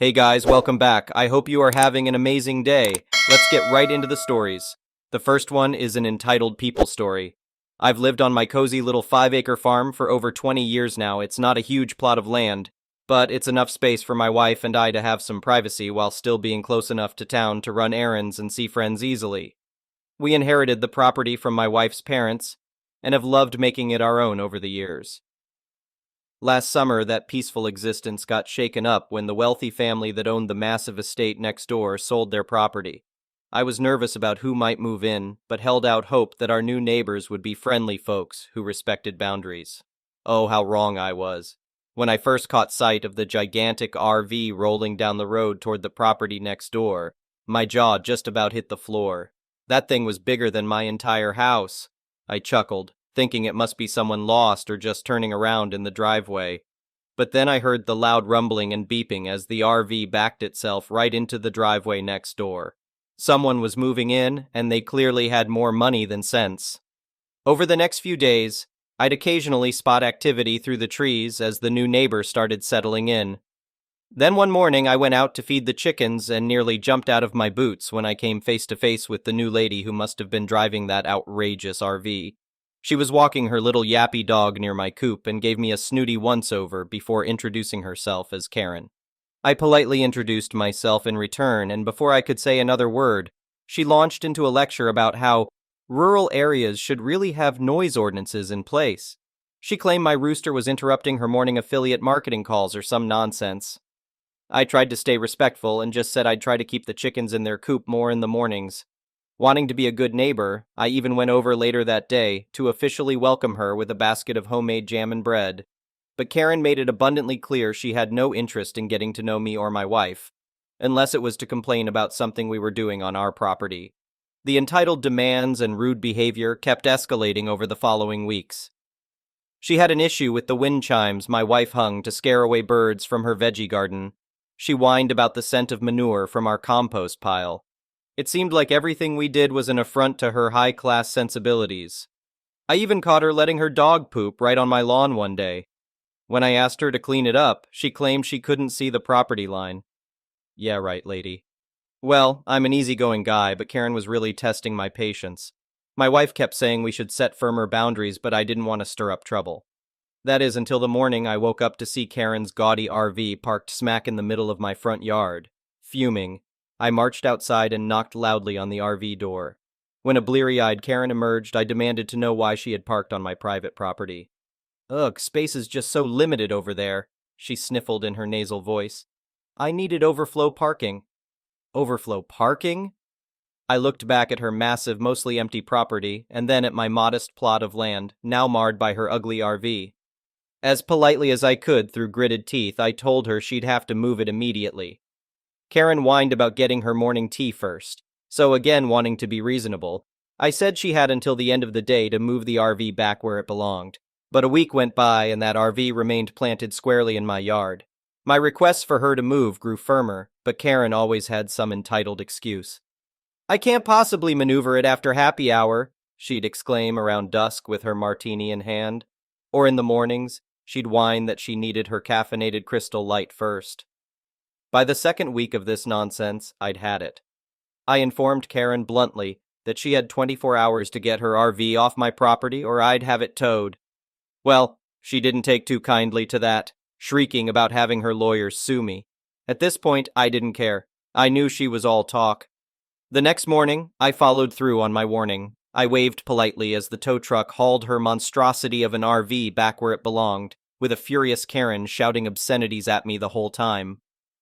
Hey guys, welcome back. I hope you are having an amazing day. Let's get right into the stories. The first one is an entitled people story. I've lived on my cozy little 5-acre farm for over 20 years now. It's not a huge plot of land, but it's enough space for my wife and I to have some privacy while still being close enough to town to run errands and see friends easily. We inherited the property from my wife's parents and have loved making it our own over the years. Last summer, that peaceful existence got shaken up when the wealthy family that owned the massive estate next door sold their property. I was nervous about who might move in, but held out hope that our new neighbors would be friendly folks who respected boundaries. Oh, how wrong I was. When I first caught sight of the gigantic RV rolling down the road toward the property next door, my jaw just about hit the floor. That thing was bigger than my entire house. I chuckled, thinking it must be someone lost or just turning around in the driveway. But then I heard the loud rumbling and beeping as the RV backed itself right into the driveway next door. Someone was moving in, and they clearly had more money than sense. Over the next few days, I'd occasionally spot activity through the trees as the new neighbor started settling in. Then one morning I went out to feed the chickens and nearly jumped out of my boots when I came face to face with the new lady who must have been driving that outrageous RV. She was walking her little yappy dog near my coop and gave me a snooty once-over before introducing herself as Karen. I politely introduced myself in return, and before I could say another word, she launched into a lecture about how rural areas should really have noise ordinances in place. She claimed my rooster was interrupting her morning affiliate marketing calls or some nonsense. I tried to stay respectful and just said I'd try to keep the chickens in their coop more in the mornings. Wanting to be a good neighbor, I even went over later that day to officially welcome her with a basket of homemade jam and bread. But Karen made it abundantly clear she had no interest in getting to know me or my wife, unless it was to complain about something we were doing on our property. The entitled demands and rude behavior kept escalating over the following weeks. She had an issue with the wind chimes my wife hung to scare away birds from her veggie garden. She whined about the scent of manure from our compost pile. It seemed like everything we did was an affront to her high-class sensibilities. I even caught her letting her dog poop right on my lawn one day. When I asked her to clean it up, she claimed she couldn't see the property line. Yeah, right, lady. Well, I'm an easygoing guy, but Karen was really testing my patience. My wife kept saying we should set firmer boundaries, but I didn't want to stir up trouble. That is, until the morning I woke up to see Karen's gaudy RV parked smack in the middle of my front yard. Fuming, I marched outside and knocked loudly on the RV door. When a bleary-eyed Karen emerged, I demanded to know why she had parked on my private property. Ugh, space is just so limited over there, she sniffled in her nasal voice. I needed overflow parking. Overflow parking? I looked back at her massive, mostly empty property, and then at my modest plot of land, now marred by her ugly RV. As politely as I could through gritted teeth, I told her she'd have to move it immediately. Karen whined about getting her morning tea first, so again wanting to be reasonable, I said she had until the end of the day to move the RV back where it belonged. But a week went by and that RV remained planted squarely in my yard. My requests for her to move grew firmer, but Karen always had some entitled excuse. I can't possibly maneuver it after happy hour, she'd exclaim around dusk with her martini in hand. Or in the mornings, she'd whine that she needed her caffeinated Crystal Light first. By the second week of this nonsense, I'd had it. I informed Karen bluntly that she had 24 hours to get her RV off my property or I'd have it towed. Well, she didn't take too kindly to that, shrieking about having her lawyers sue me. At this point, I didn't care. I knew she was all talk. The next morning, I followed through on my warning. I waved politely as the tow truck hauled her monstrosity of an RV back where it belonged, with a furious Karen shouting obscenities at me the whole time.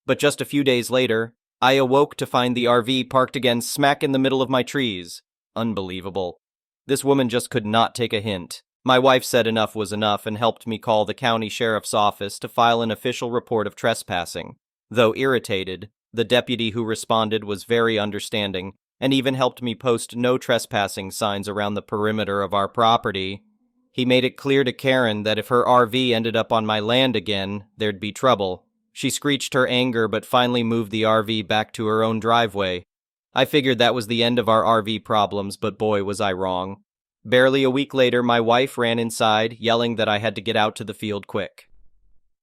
But just a few days later, I awoke to find the RV parked again smack in the middle of my trees. Unbelievable. This woman just could not take a hint. My wife said enough was enough and helped me call the county sheriff's office to file an official report of trespassing. Though irritated, the deputy who responded was very understanding and even helped me post no trespassing signs around the perimeter of our property. He made it clear to Karen that if her RV ended up on my land again, there'd be trouble. She screeched her anger but finally moved the RV back to her own driveway. I figured that was the end of our RV problems, but boy was I wrong. Barely a week later, my wife ran inside, yelling that I had to get out to the field quick.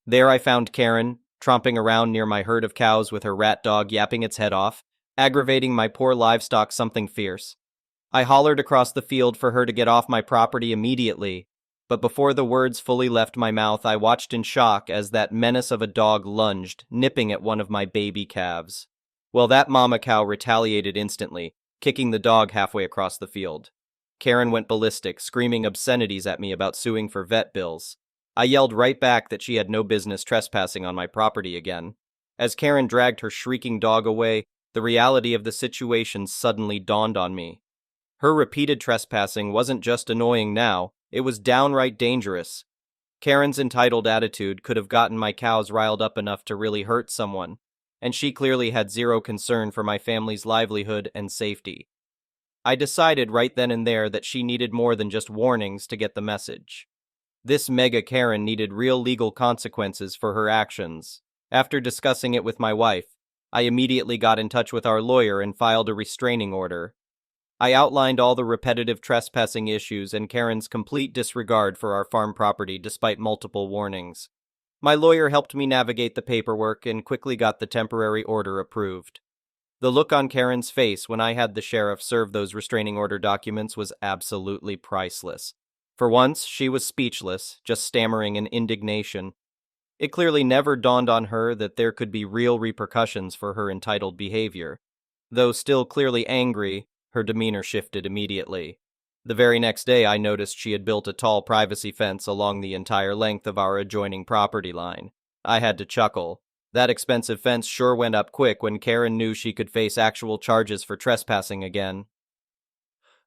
There I found Karen, tromping around near my herd of cows with her rat dog yapping its head off, aggravating my poor livestock something fierce. I hollered across the field for her to get off my property immediately, but before the words fully left my mouth, I watched in shock as that menace of a dog lunged, nipping at one of my baby calves. Well, that mama cow retaliated instantly, kicking the dog halfway across the field. Karen went ballistic, screaming obscenities at me about suing for vet bills. I yelled right back that she had no business trespassing on my property again. As Karen dragged her shrieking dog away, the reality of the situation suddenly dawned on me. Her repeated trespassing wasn't just annoying now, it was downright dangerous. Karen's entitled attitude could have gotten my cows riled up enough to really hurt someone, and she clearly had zero concern for my family's livelihood and safety. I decided right then and there that she needed more than just warnings to get the message. This mega Karen needed real legal consequences for her actions. After discussing it with my wife, I immediately got in touch with our lawyer and filed a restraining order. I outlined all the repetitive trespassing issues and Karen's complete disregard for our farm property despite multiple warnings. My lawyer helped me navigate the paperwork and quickly got the temporary order approved. The look on Karen's face when I had the sheriff serve those restraining order documents was absolutely priceless. For once, she was speechless, just stammering in indignation. It clearly never dawned on her that there could be real repercussions for her entitled behavior. Though still clearly angry, her demeanor shifted immediately. The very next day, I noticed she had built a tall privacy fence along the entire length of our adjoining property line. I had to chuckle. That expensive fence sure went up quick when Karen knew she could face actual charges for trespassing again.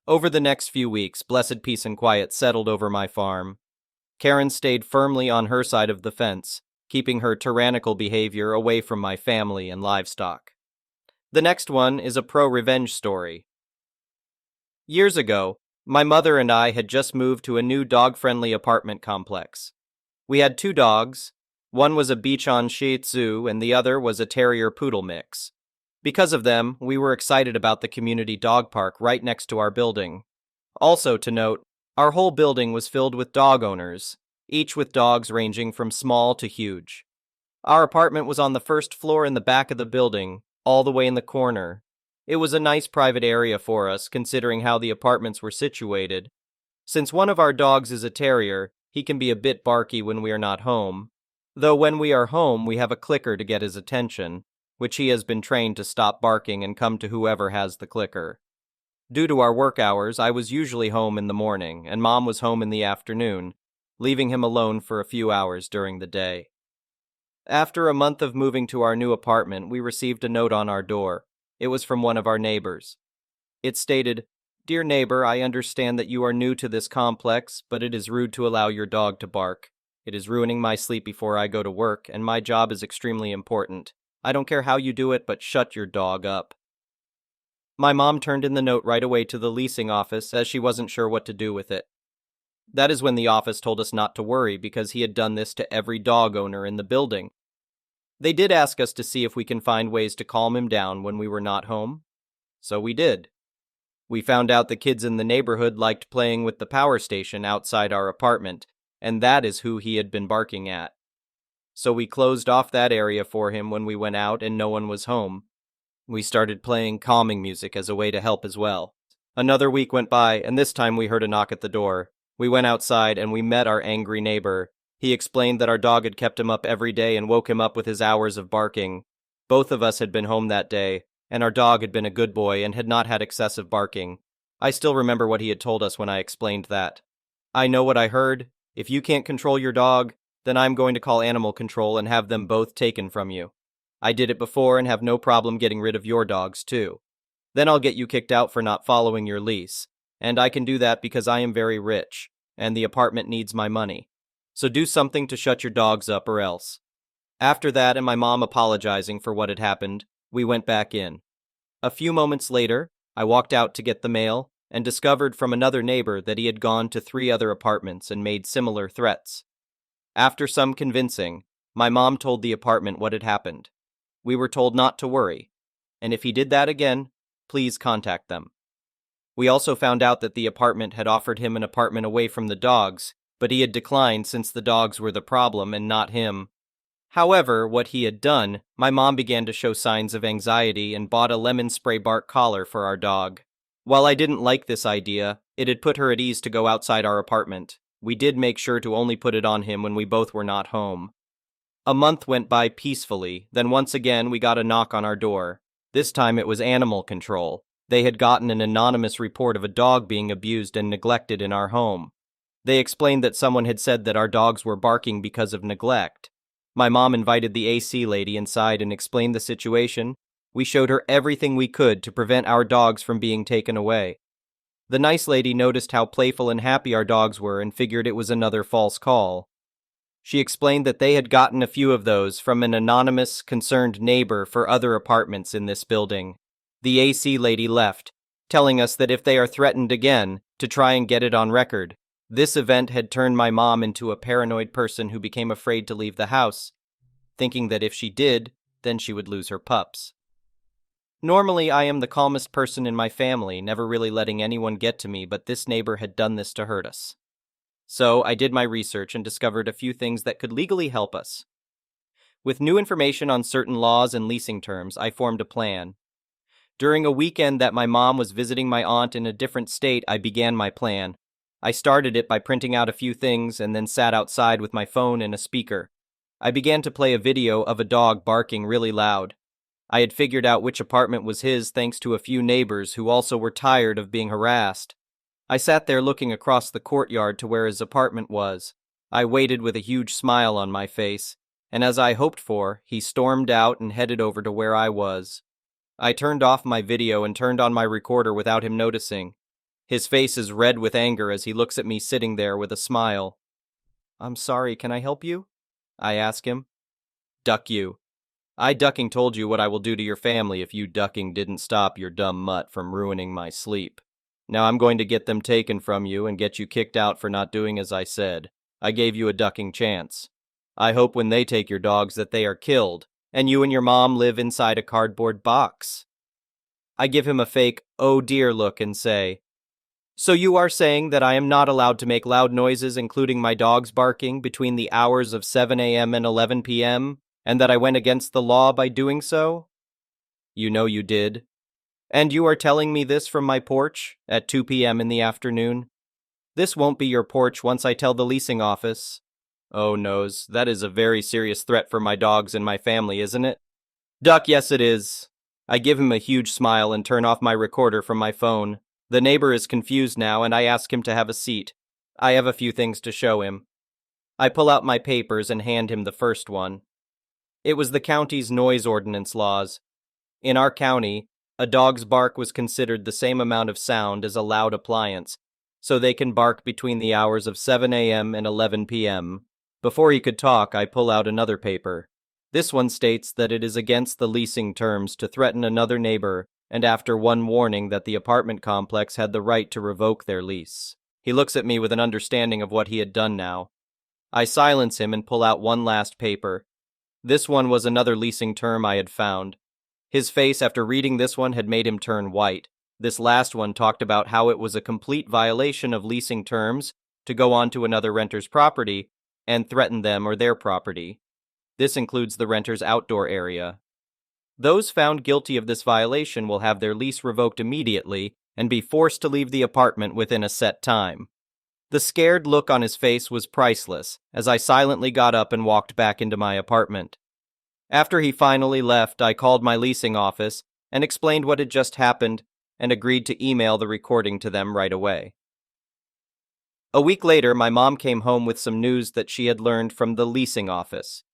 Over the next few weeks, blessed peace and quiet settled over my farm. Karen stayed firmly on her side of the fence, keeping her tyrannical behavior away from my family and livestock. The next one is a pro-revenge story. Years ago, my mother and I had just moved to a new dog-friendly apartment complex. We had 2 dogs. One was a Bichon Shih Tzu and the other was a Terrier-Poodle mix. Because of them, we were excited about the community dog park right next to our building. Also to note, our whole building was filled with dog owners, each with dogs ranging from small to huge. Our apartment was on the first floor in the back of the building, all the way in the corner. It was a nice private area for us, considering how the apartments were situated. Since one of our dogs is a terrier, he can be a bit barky when we are not home. Though when we are home, we have a clicker to get his attention, which he has been trained to stop barking and come to whoever has the clicker. Due to our work hours, I was usually home in the morning, and Mom was home in the afternoon, leaving him alone for a few hours during the day. After a month of moving to our new apartment, we received a note on our door. It was from one of our neighbors. It stated, "Dear neighbor, I understand that you are new to this complex, but it is rude to allow your dog to bark. It is ruining my sleep before I go to work, and my job is extremely important. I don't care how you do it, but shut your dog up." My mom turned in the note right away to the leasing office as she wasn't sure what to do with it. That is when the office told us not to worry because he had done this to every dog owner in the building. They did ask us to see if we can find ways to calm him down when we were not home. So we did. We found out the kids in the neighborhood liked playing with the power station outside our apartment, and that is who he had been barking at. So we closed off that area for him when we went out and no one was home. We started playing calming music as a way to help as well. Another week went by, and this time we heard a knock at the door. We went outside and we met our angry neighbor. He explained that our dog had kept him up every day and woke him up with his hours of barking. Both of us had been home that day, and our dog had been a good boy and had not had excessive barking. I still remember what he had told us when I explained that. "I know what I heard. If you can't control your dog, then I'm going to call animal control and have them both taken from you. I did it before and have no problem getting rid of your dogs too. Then I'll get you kicked out for not following your lease. And I can do that because I am very rich, and the apartment needs my money. So do something to shut your dogs up or else." After that and my mom apologizing for what had happened, we went back in. A few moments later, I walked out to get the mail and discovered from another neighbor that he had gone to 3 other apartments and made similar threats. After some convincing, my mom told the apartment what had happened. We were told not to worry, and if he did that again, please contact them. We also found out that the apartment had offered him an apartment away from the dogs, but he had declined since the dogs were the problem and not him. However, what he had done, my mom began to show signs of anxiety and bought a lemon spray bark collar for our dog. While I didn't like this idea, it had put her at ease to go outside our apartment. We did make sure to only put it on him when we both were not home. A month went by peacefully, then once again we got a knock on our door. This time it was animal control. They had gotten an anonymous report of a dog being abused and neglected in our home. They explained that someone had said that our dogs were barking because of neglect. My mom invited the AC lady inside and explained the situation. We showed her everything we could to prevent our dogs from being taken away. The nice lady noticed how playful and happy our dogs were and figured it was another false call. She explained that they had gotten a few of those from an anonymous, concerned neighbor for other apartments in this building. The AC lady left, telling us that if they are threatened again, to try and get it on record. This event had turned my mom into a paranoid person who became afraid to leave the house, thinking that if she did, then she would lose her pups. Normally, I am the calmest person in my family, never really letting anyone get to me, but this neighbor had done this to hurt us. So I did my research and discovered a few things that could legally help us. With new information on certain laws and leasing terms, I formed a plan. During a weekend that my mom was visiting my aunt in a different state, I began my plan. I started it by printing out a few things and then sat outside with my phone and a speaker. I began to play a video of a dog barking really loud. I had figured out which apartment was his thanks to a few neighbors who also were tired of being harassed. I sat there looking across the courtyard to where his apartment was. I waited with a huge smile on my face, and as I hoped for, he stormed out and headed over to where I was. I turned off my video and turned on my recorder without him noticing. His face is red with anger as he looks at me sitting there with a smile. "I'm sorry, can I help you?" I ask him. "Duck you. I ducking told you what I will do to your family if you ducking didn't stop your dumb mutt from ruining my sleep. Now I'm going to get them taken from you and get you kicked out for not doing as I said. I gave you a ducking chance. I hope when they take your dogs that they are killed, and you and your mom live inside a cardboard box." I give him a fake, oh dear look and say, "So you are saying that I am not allowed to make loud noises, including my dogs barking, between the hours of 7 a.m. and 11 p.m., and that I went against the law by doing so?" "You know you did. And you are telling me this from my porch at 2 p.m. in the afternoon? This won't be your porch once I tell the leasing office." "Oh, noes, that is a very serious threat for my dogs and my family, isn't it?" "Duck, yes it is." I give him a huge smile and turn off my recorder from my phone. The neighbor is confused now, and I ask him to have a seat. I have a few things to show him. I pull out my papers and hand him the first one. It was the county's noise ordinance laws. In our county, a dog's bark was considered the same amount of sound as a loud appliance, so they can bark between the hours of 7 a.m. and 11 p.m. Before he could talk, I pull out another paper. This one states that it is against the leasing terms to threaten another neighbor, and after one warning that the apartment complex had the right to revoke their lease. He looks at me with an understanding of what he had done now. I silence him and pull out one last paper. This one was another leasing term I had found. His face after reading this one had made him turn white. This last one talked about how it was a complete violation of leasing terms to go onto another renter's property and threaten them or their property. This includes the renter's outdoor area. Those found guilty of this violation will have their lease revoked immediately and be forced to leave the apartment within a set time. The scared look on his face was priceless as I silently got up and walked back into my apartment. After he finally left, I called my leasing office and explained what had just happened and agreed to email the recording to them right away. A week later, my mom came home with some news that she had learned from the leasing office.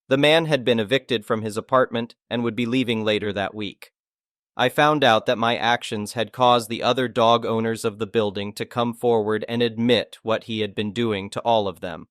The man had been evicted from his apartment and would be leaving later that week. I found out that my actions had caused the other dog owners of the building to come forward and admit what he had been doing to all of them.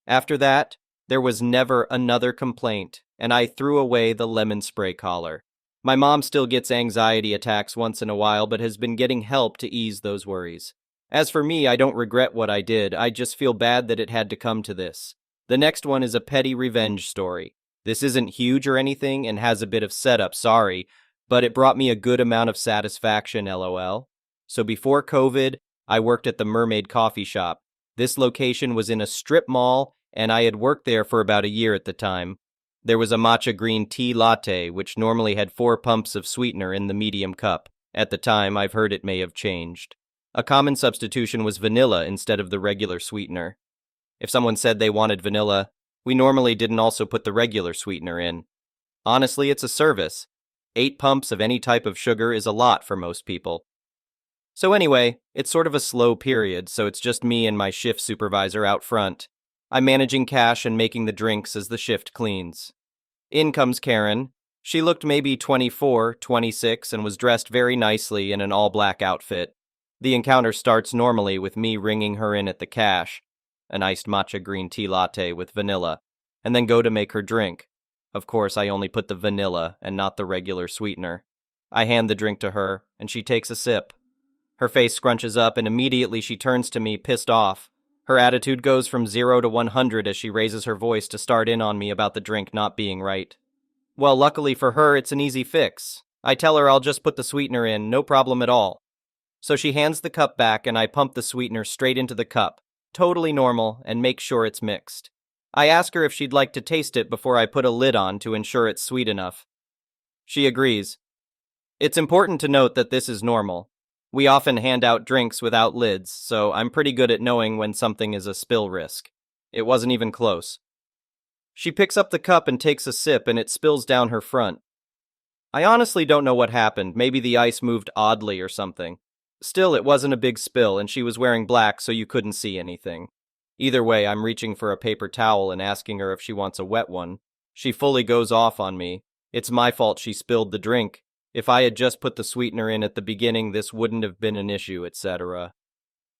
After that, there was never another complaint, and I threw away the lemon spray collar. My mom still gets anxiety attacks once in a while, but has been getting help to ease those worries. As for me, I don't regret what I did. I just feel bad that it had to come to this. The next one is a petty revenge story. This isn't huge or anything and has a bit of setup, sorry, but it brought me a good amount of satisfaction, lol. So before COVID, I worked at the Mermaid Coffee Shop. This location was in a strip mall and I had worked there for about a year at the time. There was a matcha green tea latte, which normally had 4 pumps of sweetener in the medium cup. At the time, I've heard it may have changed. A common substitution was vanilla instead of the regular sweetener. If someone said they wanted vanilla, we normally didn't also put the regular sweetener in. Honestly, it's a service. 8 pumps of any type of sugar is a lot for most people. So anyway, it's sort of a slow period, so it's just me and my shift supervisor out front. I'm managing cash and making the drinks as the shift cleans. In comes Karen. She looked maybe 24, 26, and was dressed very nicely in an all-black outfit. The encounter starts normally with me ringing her in at the cash, an iced matcha green tea latte with vanilla, and then go to make her drink. Of course, I only put the vanilla and not the regular sweetener. I hand the drink to her, and she takes a sip. Her face scrunches up, and immediately she turns to me, pissed off. Her attitude goes from 0 to 100 as she raises her voice to start in on me about the drink not being right. Well, luckily for her, it's an easy fix. I tell her I'll just put the sweetener in, no problem at all. So she hands the cup back, and I pump the sweetener straight into the cup, totally normal, and make sure it's mixed. I ask her if she'd like to taste it before I put a lid on to ensure it's sweet enough. She agrees. It's important to note that this is normal. We often hand out drinks without lids, so I'm pretty good at knowing when something is a spill risk. It wasn't even close. She picks up the cup and takes a sip, and it spills down her front. I honestly don't know what happened. Maybe the ice moved oddly or something. Still, it wasn't a big spill, and she was wearing black, so you couldn't see anything. Either way, I'm reaching for a paper towel and asking her if she wants a wet one. She fully goes off on me. It's my fault she spilled the drink. If I had just put the sweetener in at the beginning, this wouldn't have been an issue, etc.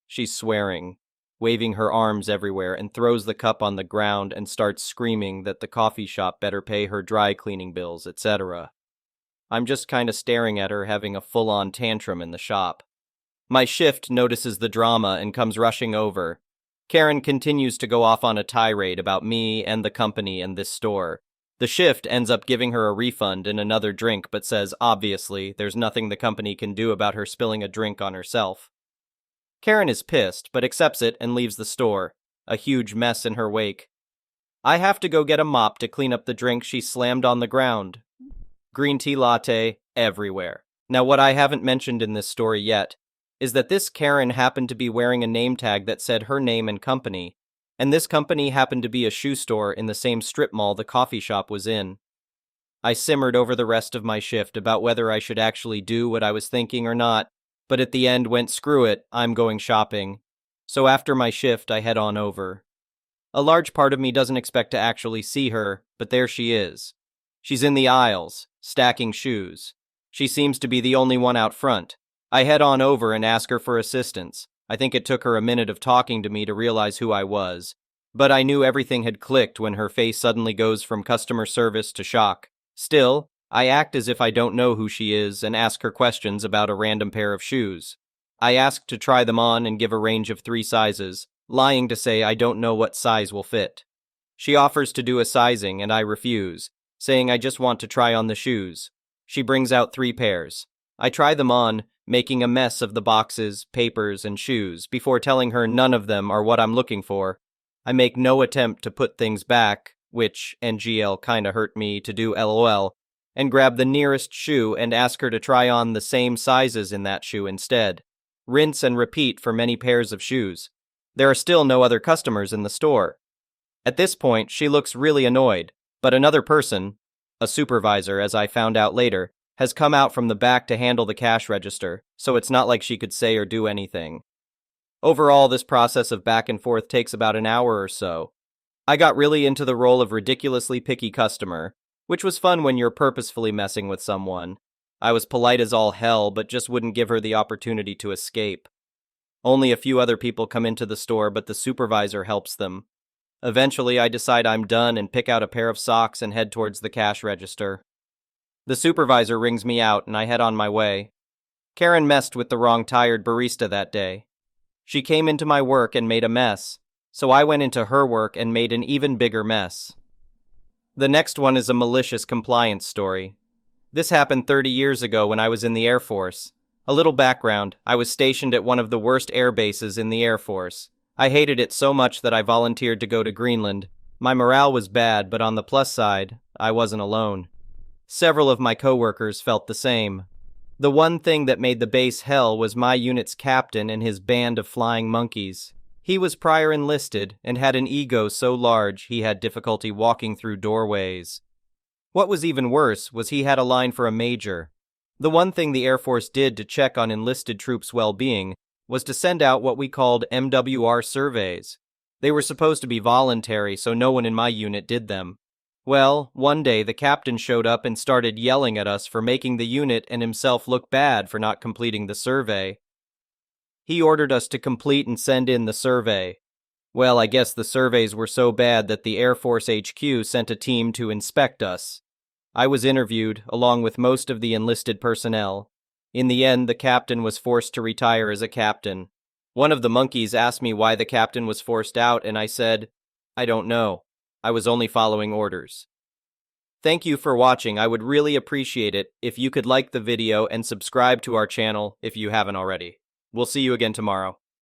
She's swearing, waving her arms everywhere, and throws the cup on the ground and starts screaming that the coffee shop better pay her dry cleaning bills, etc. I'm just kinda staring at her, having a full-on tantrum in the shop. My shift notices the drama and comes rushing over. Karen continues to go off on a tirade about me and the company and this store. The shift ends up giving her a refund and another drink, but says, obviously, there's nothing the company can do about her spilling a drink on herself. Karen is pissed, but accepts it and leaves the store, a huge mess in her wake. I have to go get a mop to clean up the drink she slammed on the ground. Green tea latte everywhere. Now, what I haven't mentioned in this story yet is that this Karen happened to be wearing a name tag that said her name and company, and this company happened to be a shoe store in the same strip mall the coffee shop was in. I simmered over the rest of my shift about whether I should actually do what I was thinking or not, but at the end went screw it, I'm going shopping. So after my shift, I head on over. A large part of me doesn't expect to actually see her, but there she is. She's in the aisles, stacking shoes. She seems to be the only one out front. I head on over and ask her for assistance. I think it took her a minute of talking to me to realize who I was, but I knew everything had clicked when her face suddenly goes from customer service to shock. Still, I act as if I don't know who she is and ask her questions about a random pair of shoes. I ask to try them on and give a range of 3 sizes, lying to say I don't know what size will fit. She offers to do a sizing and I refuse, saying I just want to try on the shoes. She brings out 3 pairs. I try them on, making a mess of the boxes, papers, and shoes before telling her none of them are what I'm looking for. I make no attempt to put things back, which NGL kinda hurt me to do LOL, and grab the nearest shoe and ask her to try on the same sizes in that shoe instead. Rinse and repeat for many pairs of shoes. There are still no other customers in the store. At this point, she looks really annoyed, but another person, a supervisor as I found out later, has come out from the back to handle the cash register, so it's not like she could say or do anything. Overall, this process of back and forth takes about an hour or so. I got really into the role of ridiculously picky customer, which was fun when you're purposefully messing with someone. I was polite as all hell, but just wouldn't give her the opportunity to escape. Only a few other people come into the store, but the supervisor helps them. Eventually, I decide I'm done and pick out a pair of socks and head towards the cash register. The supervisor rings me out and I head on my way. Karen messed with the wrong tired barista that day. She came into my work and made a mess, so I went into her work and made an even bigger mess. The next one is a malicious compliance story. This happened 30 years ago when I was in the Air Force. A little background, I was stationed at one of the worst air bases in the Air Force. I hated it so much that I volunteered to go to Greenland. My morale was bad, but on the plus side, I wasn't alone. Several of my coworkers felt the same. The one thing that made the base hell was my unit's captain and his band of flying monkeys. He was prior enlisted and had an ego so large he had difficulty walking through doorways. What was even worse was he had a line for a major. The one thing the Air Force did to check on enlisted troops' well-being was to send out what we called MWR surveys. They were supposed to be voluntary, so no one in my unit did them. Well, one day the captain showed up and started yelling at us for making the unit and himself look bad for not completing the survey. He ordered us to complete and send in the survey. Well, I guess the surveys were so bad that the Air Force HQ sent a team to inspect us. I was interviewed, along with most of the enlisted personnel. In the end, the captain was forced to retire as a captain. One of the monkeys asked me why the captain was forced out, and I said, I don't know. I was only following orders. Thank you for watching. I would really appreciate it if you could like the video and subscribe to our channel if you haven't already. We'll see you again tomorrow.